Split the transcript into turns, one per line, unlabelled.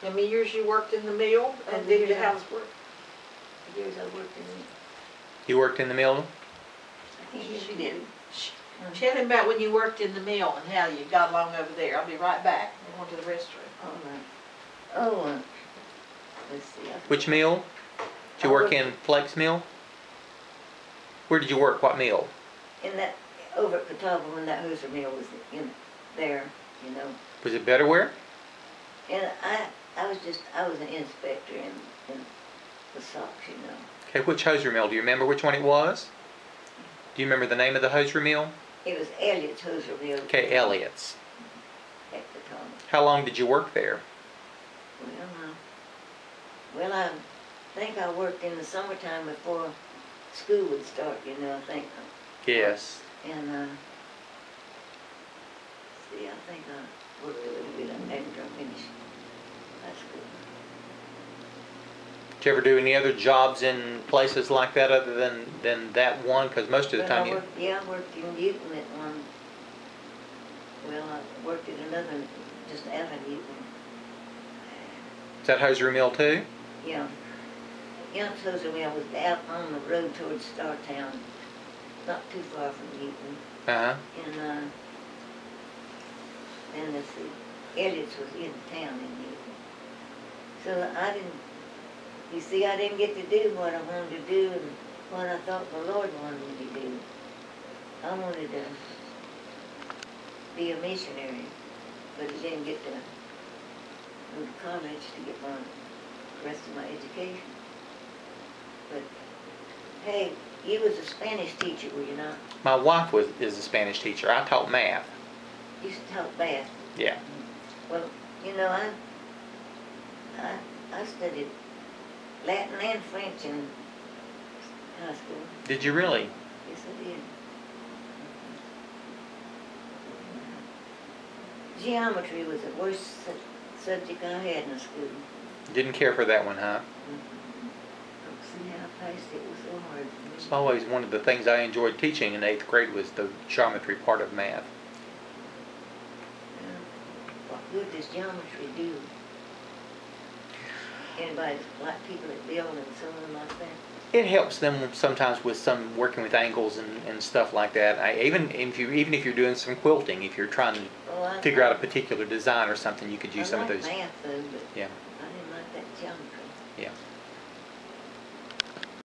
How many years you worked in the mill and did your housework?
The years I worked in it.
You worked in the mill?
I think she did.
Tell him about when you worked in the mill and how you got along over there. I'll be right back. I'm going to the restroom.
All right. Oh, let's see.
Which mill? Did you work in Flex Mill? Where did you work? What mill?
In that, over at Catawba when that Hoosier mill was in there, you know.
Was it Betterware?
And I was an inspector in the socks, you know.
Okay, which hosier mill? Do you remember which one it was? Do you remember the name of the hosier mill?
It was Elliott's Hoosier mill.
Okay, Elliott's.
At Catawba.
How long did you work there?
Well, I think I worked in the summertime before school would start, you know, I think.
Yes.
And, see, I think I worked a little bit after I finished high school.
Did you ever do any other jobs in places like that other than that one? Because most of the time you...
Yeah, I worked in Newton at one. Well, I worked at another, just out of Newton.
Is that hosiery mill too?
Yeah. Young's Hoosier Mill was out on the road towards Startown, not too far from Newton.
Uh-huh.
And then let's see, Elliott's was in town in Newton. So you see, I didn't get to do what I wanted to do and what I thought the Lord wanted me to do. I wanted to be a missionary, but I didn't get to go to college to get the rest of my education. But, hey, you was a Spanish teacher, were you not?
My wife is a Spanish teacher. I taught math.
You used to taught math.
Yeah.
Well, you know, I studied Latin and French in high school.
Did you really?
Yes, I did. Geometry was the worst subject I had in school.
Didn't care for that one, huh?
See how I passed it was so hard for me.
It's always one of the things I enjoyed teaching in 8th grade was the geometry part of math.
What good does geometry do? Anybody like people that build and so on like that?
It helps them sometimes with some working with angles and stuff like that. Even if you're doing some quilting, if you're trying to figure out a particular design or something, you could use some of those.
I like math though, but
yeah.